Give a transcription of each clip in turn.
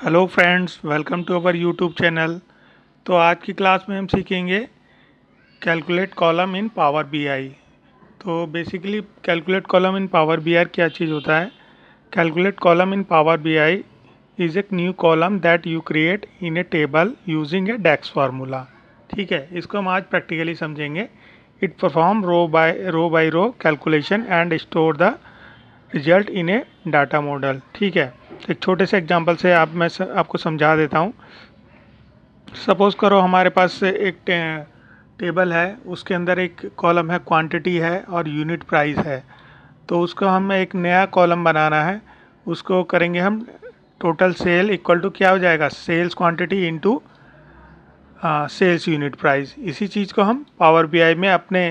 Hello friends, welcome to our YouTube channel. तो आज की क्लास में हम सीखेंगे calculate column in Power BI. तो basically calculate column in Power BI क्या चीज़ होता है। Calculate column in Power BI is एक new column that you create in a table using a DAX formula. ठीक है, इसको हम आज प्रैक्टिकली समझेंगे। It perform row by row calculation and store the result in a data model. ठीक है, एक छोटे से एग्जांपल से आपको समझा देता हूँ। सपोज़ करो हमारे पास एक टेबल है, उसके अंदर एक कॉलम है क्वांटिटी है और यूनिट प्राइस है। तो उसको हमें एक नया कॉलम बनाना है। उसको करेंगे हम टोटल सेल इक्वल टू क्या हो जाएगा, sales quantity into sales unit price. इसी चीज़ को हम पावर बीआई में अपने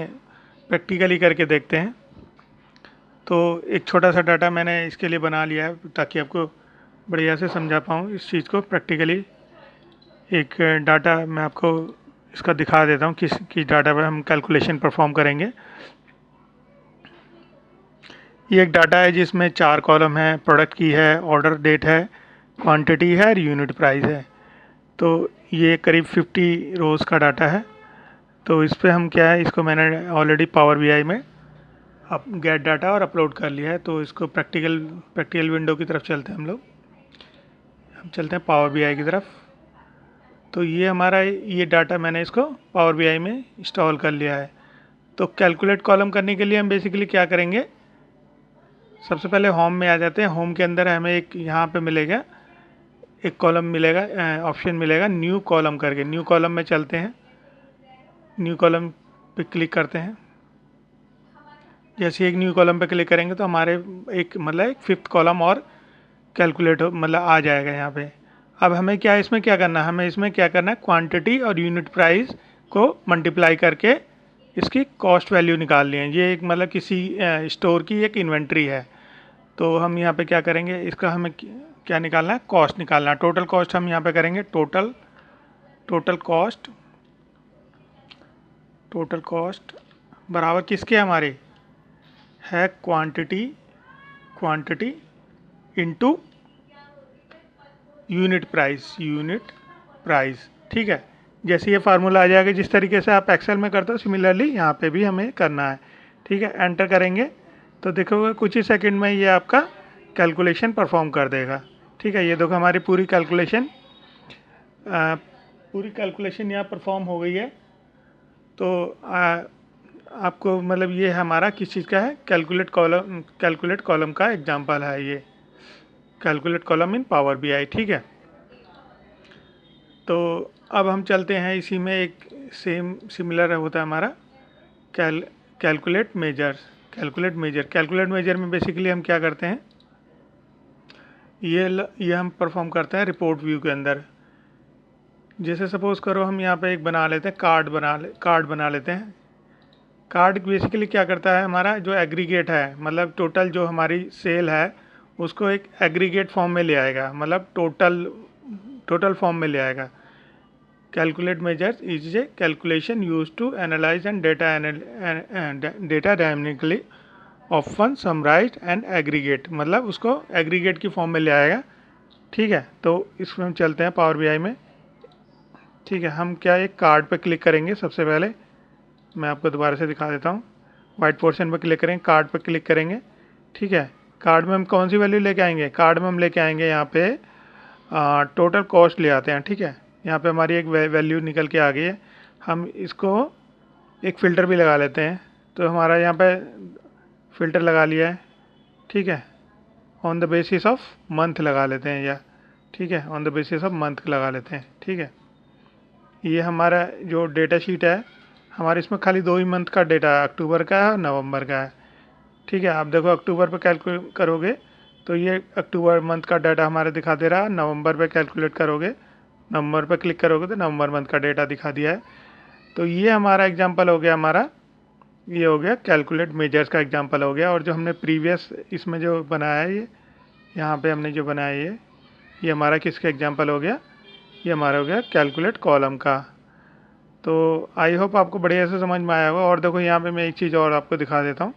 प्रैक्टिकली करके देखते हैं। तो एक छोटा सा डाटा मैंने इसके लिए बना लिया है ताकि आपको बढ़िया से समझा पाऊँ इस चीज़ को प्रैक्टिकली। एक डाटा मैं आपको इसका दिखा देता हूँ किस डाटा पर हम कैलकुलेशन परफॉर्म करेंगे। ये एक डाटा है जिसमें 4 कॉलम है, प्रोडक्ट की है, ऑर्डर डेट है, क्वांटिटी है और यूनिट प्राइस है। तो ये करीब 50 रोज़ का डाटा है। तो इस पे हम क्या है, इसको मैंने ऑलरेडी पावर बीआई में अब गेट डाटा और अपलोड कर लिया है। तो इसको प्रैक्टिकल विंडो की तरफ चलते हैं हम चलते हैं पावर बीआई की तरफ। तो ये हमारा ये डाटा मैंने इसको पावर बीआई में इंस्टॉल कर लिया है। तो कैलकुलेट कॉलम करने के लिए हम बेसिकली क्या करेंगे, सबसे पहले होम में आ जाते हैं। होम के अंदर हमें एक यहाँ पे मिलेगा, एक कॉलम मिलेगा, ऑप्शन मिलेगा न्यू कॉलम करके। न्यू कॉलम में चलते हैं, न्यू कॉलम पे क्लिक करते हैं। जैसे एक न्यू कॉलम पे क्लिक करेंगे तो हमारे एक मतलब एक 5th कॉलम और कैलकुलेट मतलब आ जाएगा यहाँ पे। अब हमें क्या इसमें क्या करना है, हमें इसमें क्या करना है, क्वांटिटी और यूनिट प्राइस को मल्टीप्लाई करके इसकी कॉस्ट वैल्यू निकालनी है। ये एक मतलब किसी स्टोर की एक इन्वेंट्री है। तो हम यहाँ पे क्या करेंगे, इसका हमें क्या निकालना है, कॉस्ट निकालना है। टोटल कॉस्ट हम यहाँ पे करेंगे टोटल कॉस्ट बराबर किसके, हमारे है क्वांटिटी इंटू यूनिट प्राइस। ठीक है, जैसे ये फार्मूला आ जाएगा जिस तरीके से आप एक्सेल में करते हो, सिमिलरली यहाँ पे भी हमें करना है। ठीक है, एंटर करेंगे तो देखोगे कुछ ही सेकंड में ये आपका कैलकुलेशन परफॉर्म कर देगा। ठीक है, ये देखो हमारी पूरी कैलकुलेशन यहाँ परफॉर्म हो गई है। तो आपको मतलब ये हमारा किस चीज़ का है, कैलकुलेट कॉलम का एग्जांपल है ये, calculate column in Power BI. ठीक है, तो अब हम चलते हैं इसी में एक सिमिलर होता है हमारा कैलकुलेट मेजर में बेसिकली हम क्या करते हैं, ये हम परफॉर्म करते हैं रिपोर्ट व्यू के अंदर। जैसे सपोज़ करो हम यहाँ पे एक बना लेते हैं, कार्ड बना लेते हैं। कार्ड बेसिकली क्या करता है, हमारा जो एग्रीगेट है मतलब टोटल जो हमारी सेल है उसको एक एग्रीगेट फॉर्म में ले आएगा, मतलब टोटल फॉर्म में ले आएगा। Calculate measures is a calculation use to analyse and data dynamically often summarise and aggregate, मतलब उसको एग्रीगेट की फॉर्म में ले आएगा। ठीक है, तो इसमें हम चलते हैं पावर बीआई में। ठीक है, हम क्या एक कार्ड पे क्लिक करेंगे। सबसे पहले मैं आपको दोबारा से दिखा देता हूँ। वाइट पोर्शन पे क्लिक करेंगे, कार्ड पे क्लिक करेंगे। ठीक है, कार्ड में हम कौन सी वैल्यू लेके आएंगे, कार्ड में हम लेके आएंगे यहाँ पे टोटल कॉस्ट ले आते हैं। ठीक है, यहाँ पे हमारी एक वैल्यू निकल के आ गई है। हम इसको एक फ़िल्टर भी लगा लेते हैं। तो हमारा यहाँ पे फ़िल्टर लगा लिया है। ठीक है, on the basis of month लगा लेते हैं, या ठीक है on the basis of month लगा लेते हैं। ठीक है, ये हमारा जो डेटा शीट है, हमारे इसमें खाली 2 ही मंथ का डेटा है, अक्टूबर का है और नवंबर का है। ठीक है, आप देखो अक्टूबर पे कैलकुलेट करोगे तो ये अक्टूबर मंथ का डाटा हमारे दिखा दे रहा है। नवंबर पे कैलकुलेट करोगे, नवंबर पे क्लिक करोगे तो नवंबर मंथ का डेटा दिखा दिया है। तो ये हमारा एग्जांपल हो गया, ये हो गया कैलकुलेट मेजर्स का एग्जांपल हो गया। और जो हमने प्रीवियस इसमें जो बनाया है, ये यहाँ पे हमने जो बनाया है ये हमारा किसका एग्जांपल हो गया, ये हमारा हो गया कैलकुलेट कॉलम का। तो आई होप आपको बढ़िया से समझ में आया होगा। और देखो यहाँ पे मैं एक चीज़ और आपको दिखा देता हूँ।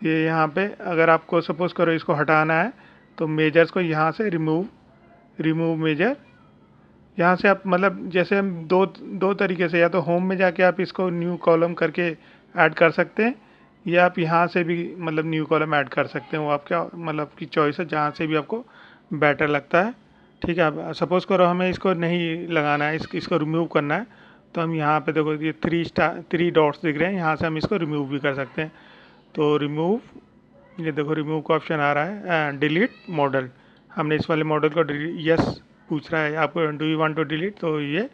ये यहाँ पे अगर आपको सपोज़ करो इसको हटाना है तो मेजर्स को यहाँ से रिमूव मेजर, यहाँ से आप मतलब जैसे हम दो तरीके से, या तो होम में जाके आप इसको न्यू कॉलम करके ऐड कर सकते हैं, या आप यहाँ से भी मतलब न्यू कॉलम ऐड कर सकते हैं। वो आपका मतलब आपकी चॉइस है, जहाँ से भी आपको बेटर लगता है। ठीक है, अब सपोज़ करो हमें इसको नहीं लगाना है, इसको रिमूव करना है, तो हम यहाँ पे देखो ये 3 डॉट्स दिख रहे हैं, यहाँ से हम इसको रिमूव भी कर सकते हैं। तो रिमूव, ये देखो रिमूव का ऑप्शन आ रहा है। डिलीट मॉडल, हमने इस वाले मॉडल को यस पूछ रहा है आपको, do you want to delete, तो ये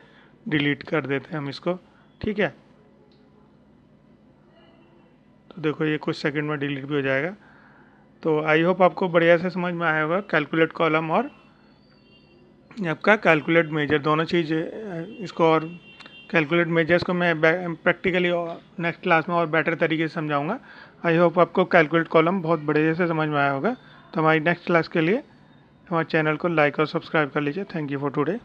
डिलीट कर देते हैं हम इसको। ठीक है, तो देखो ये कुछ सेकंड में डिलीट भी हो जाएगा। तो आई होप आपको बढ़िया से समझ में आया होगा कैलकुलेट कॉलम और आपका कैलकुलेट मेजर दोनों चीज़ इसको। और कैलकुलेट मेजर्स को मैं प्रैक्टिकली नेक्स्ट क्लास में और बेटर तरीके से समझाऊंगा। आई होप आपको कैलकुलेट कॉलम बहुत बढ़िया से समझ में आया होगा। तो हमारी नेक्स्ट क्लास के लिए हमारे चैनल को लाइक और सब्सक्राइब कर लीजिए। Thank you for today.